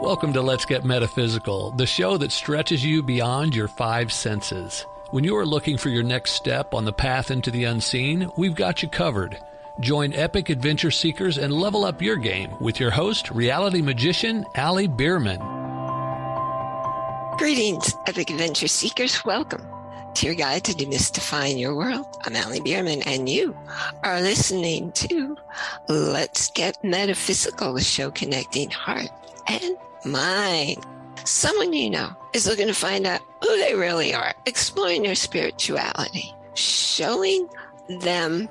Welcome to Let's Get Metaphysical, the show that stretches you beyond your five senses. When you are looking for your next step on the path into the unseen, we've got you covered. Join epic adventure seekers and level up your game with your host, reality magician Alli Bierman. Greetings, epic adventure seekers. Welcome to your guide to demystifying your world. I'm Alli Bierman, and you are listening to Let's Get Metaphysical, the show connecting heart and mind. Someone you know is looking to find out who they really are, exploring their spirituality, showing them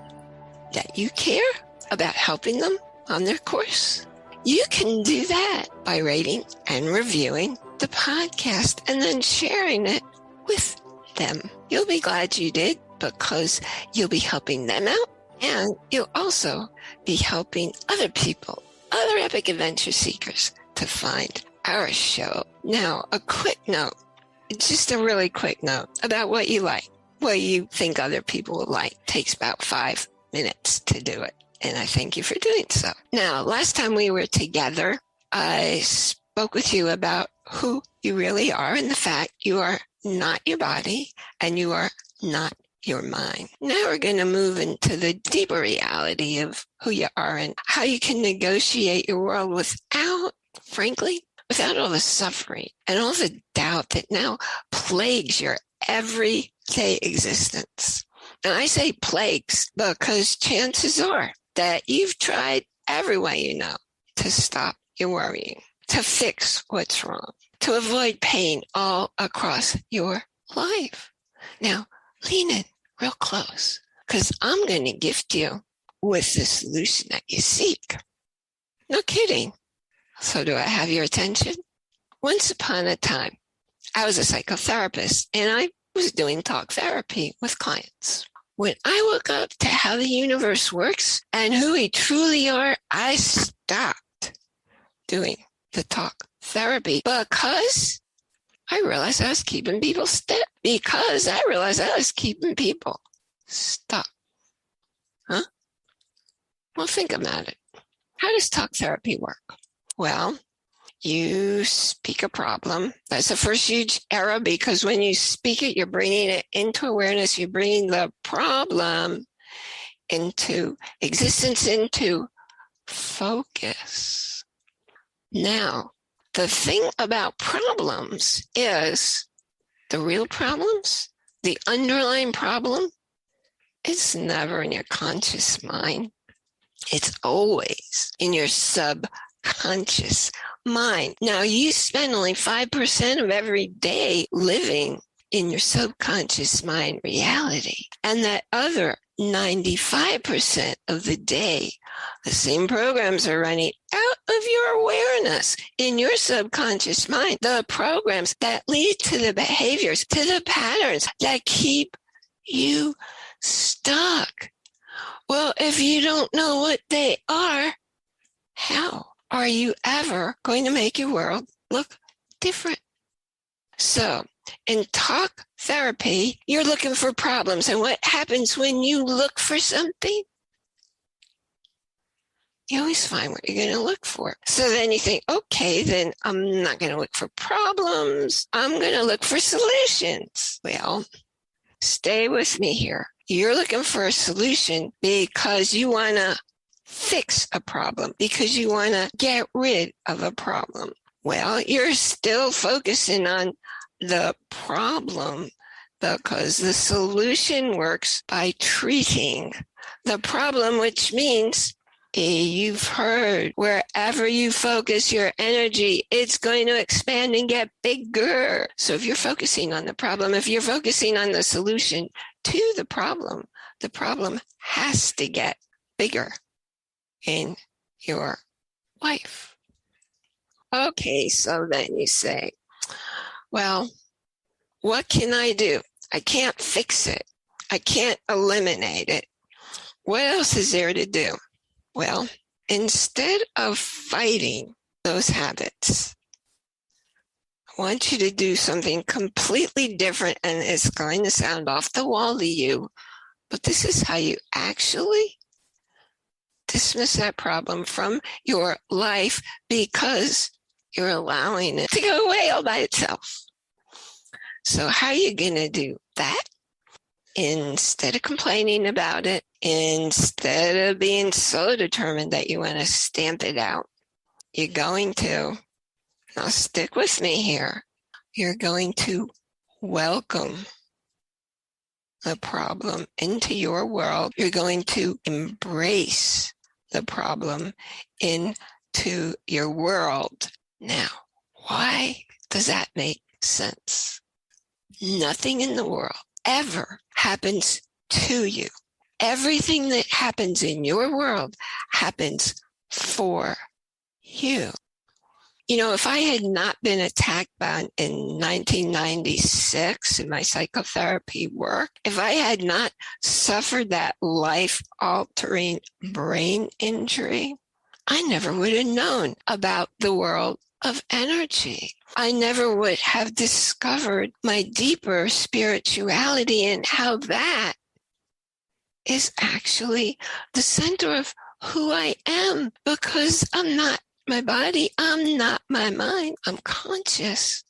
that you care about helping them on their course. You can do that by rating and reviewing the podcast and then sharing it with them. You'll be glad you did, because you'll be helping them out, and you'll also be helping other people, other epic adventure seekers, to find our show. Now, a quick note, just a really quick note about what you like, what you think other people will like. Takes about 5 minutes to do it, and I thank you for doing so. Now, last time we were together, I spoke with you about who you really are and the fact you are not your body and you are not your mind. Now we're going to move into the deeper reality of who you are and how you can negotiate your world without, frankly, without all the suffering and all the doubt that now plagues your everyday existence. And I say plagues because chances are that you've tried every way you know to stop your worrying, to fix what's wrong, to avoid pain all across your life. Now, lean in real close, because I'm going to gift you with the solution that you seek. No kidding. So do I have your attention? Once upon a time, I was a psychotherapist, and I was doing talk therapy with clients. When I woke up to how the universe works and who we truly are, I stopped doing the talk therapy because I realized I was keeping people stuck. Huh? Well, think about it. How does talk therapy work? Well, you speak a problem. That's the first huge error, because when you speak it, you're bringing it into awareness. You're bringing the problem into existence, into focus. Now, the thing about problems is the real problems, the underlying problem, is never in your conscious mind. It's always in your subconscious mind. Now, you spend only 5% of every day living in your subconscious mind reality. And that other 95% of the day, the same programs are running out of your awareness in your subconscious mind. The programs that lead to the behaviors, to the patterns that keep you stuck. Well, if you don't know what they are, how are you ever going to make your world look different? So, in talk therapy, you're looking for problems. And what happens when you look for something? You always find what you're going to look for. So then you think, okay, then I'm not going to look for problems. I'm going to look for solutions. Well, stay with me here. You're looking for a solution because you want to fix a problem, because you want to get rid of a problem. Well, you're still focusing on the problem, because the solution works by treating the problem, which means you've heard wherever you focus your energy, it's going to expand and get bigger. So if you're focusing on the problem, if you're focusing on the solution to the problem has to get bigger in your life. Okay, so then you say, well, what can I do? I can't fix it. I can't eliminate it. What else is there to do? Well, instead of fighting those habits, I want you to do something completely different, and it's going to sound off the wall to you, but this is how you actually dismiss that problem from your life, because You're allowing it to go away all by itself. So how are you going to do that? Instead of complaining about it, instead of being so determined that you want to stamp it out, you're going to, now stick with me here, you're going to welcome the problem into your world. You're going to embrace the problem into your world. Now, why does that make sense? Nothing in the world ever happens to you. Everything that happens in your world happens for you. You know, if I had not been attacked in 1996 in my psychotherapy work, if I had not suffered that life-altering brain injury, I never would have known about the world of energy. I never would have discovered my deeper spirituality and how that is actually the center of who I am, because I'm not my body, I'm not my mind, I'm conscious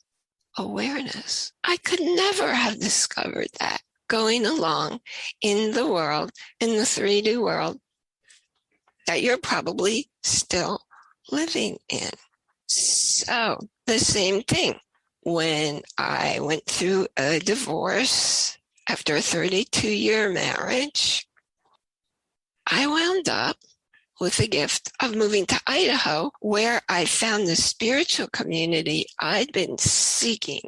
awareness. I could never have discovered that going along in the world, in the 3D world that you're probably still living in. So the same thing. When I went through a divorce after a 32-year marriage, I wound up with the gift of moving to Idaho, where I found the spiritual community I'd been seeking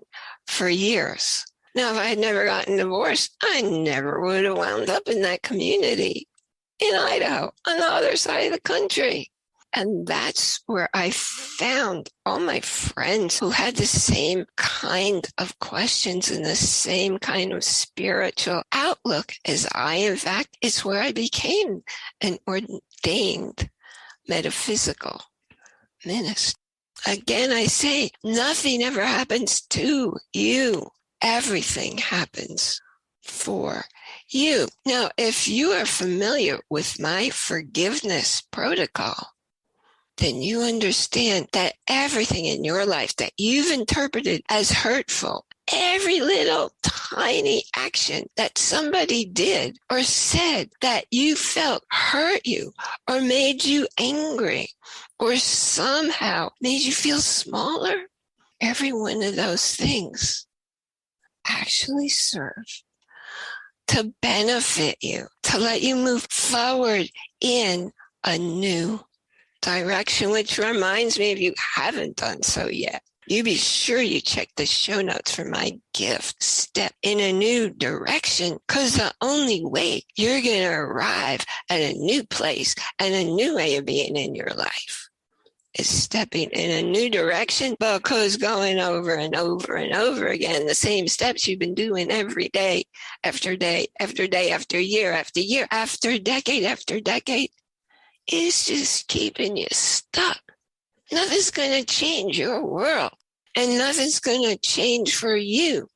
for years. Now, if I had never gotten divorced, I never would have wound up in that community in Idaho, on the other side of the country. And that's where I found all my friends who had the same kind of questions and the same kind of spiritual outlook as I. In fact, it's where I became an ordained metaphysical minister. Again, I say, nothing ever happens to you. Everything happens for you. Now, if you are familiar with my forgiveness protocol, then you understand that everything in your life that you've interpreted as hurtful, every little tiny action that somebody did or said that you felt hurt you or made you angry or somehow made you feel smaller, every one of those things actually serve to benefit you, to let you move forward in a new direction, which reminds me, if you haven't done so yet, you be sure you check the show notes for my gift, Step in a New Direction, because the only way you're going to arrive at a new place and a new way of being in your life is stepping in a new direction, because going over and over and over again the same steps you've been doing every day after day after day after year after decade after decade is just keeping you stuck. Nothing's going to change your world, and nothing's going to change for you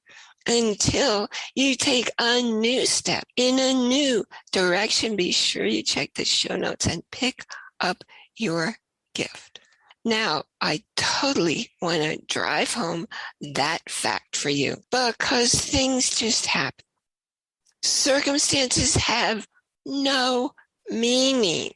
until you take a new step in a new direction. Be sure you check the show notes and pick up your gift. Now, I totally want to drive home that fact for you, because things just happen. Circumstances have no meaning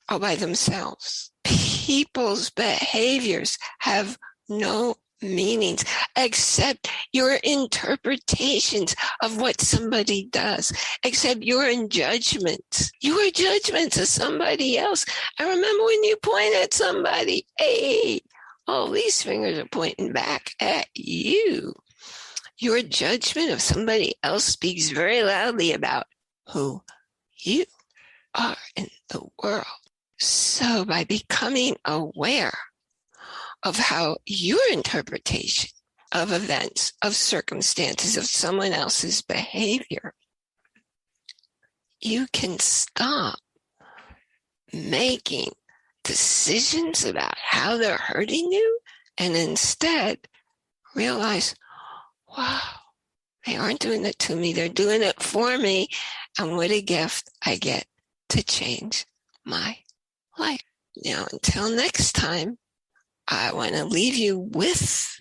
all by themselves. People's behaviors have no meanings except your interpretations of what somebody does, except your judgments of somebody else. I remember when you point at somebody, hey, all these fingers are pointing back at you. Your judgment of somebody else speaks very loudly about who you are in the world. So by becoming aware of how your interpretation of events, of circumstances, of someone else's behavior, you can stop making decisions about how they're hurting you and instead realize, wow, they aren't doing it to me, they're doing it for me. And what a gift I get to change my life. Now, until next time, I want to leave you with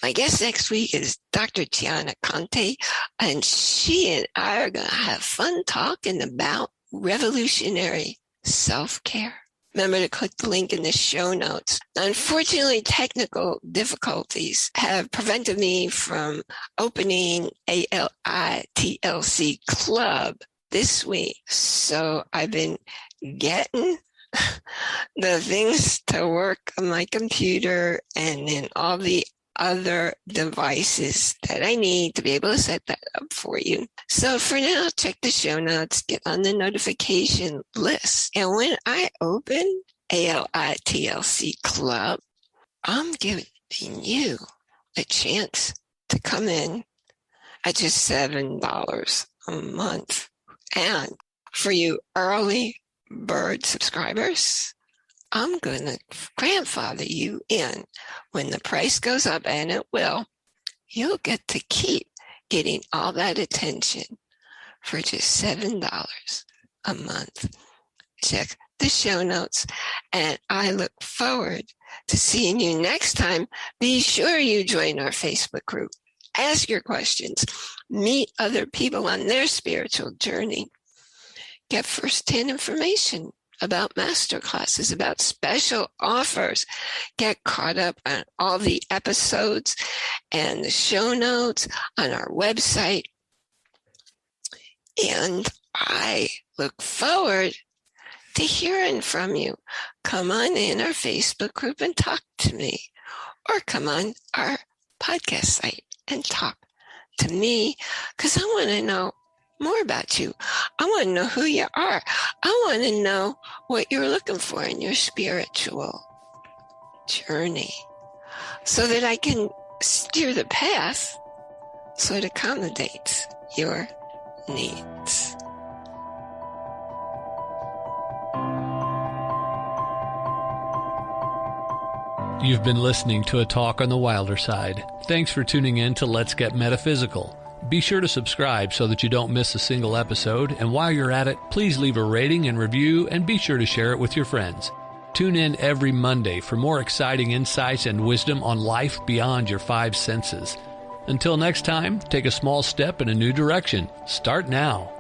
my guest next week is Dr. Tiana Conte, and she and I are going to have fun talking about revolutionary self-care. Remember to click the link in the show notes. Unfortunately, technical difficulties have prevented me from opening ALI TLC Club this week. So I've been getting the things to work on my computer and then all the other devices that I need to be able to set that up for you. So for now, check the show notes, get on the notification list. And when I open ALI TLC Club, I'm giving you a chance to come in at just $7 a month. And for you early bird subscribers, I'm going to grandfather you in. When the price goes up, and it will, you'll get to keep getting all that attention for just $7 a month. Check the show notes, and I look forward to seeing you next time. Be sure you join our Facebook group. Ask your questions. Meet other people on their spiritual journey. Get first-hand information about masterclasses, about special offers. Get caught up on all the episodes and the show notes on our website. And I look forward to hearing from you. Come on in our Facebook group and talk to me, or come on our podcast site and talk to me, because I want to know more about you. I want to know who you are. I want to know what you're looking for in your spiritual journey, so that I can steer the path so it accommodates your needs. You've been listening to a talk on the wilder side. Thanks for tuning in to Let's Get Metaphysical. Be sure to subscribe so that you don't miss a single episode, and while you're at it, please leave a rating and review, and be sure to share it with your friends. Tune in every Monday for more exciting insights and wisdom on life beyond your five senses. Until next time, take a small step in a new direction. Start now.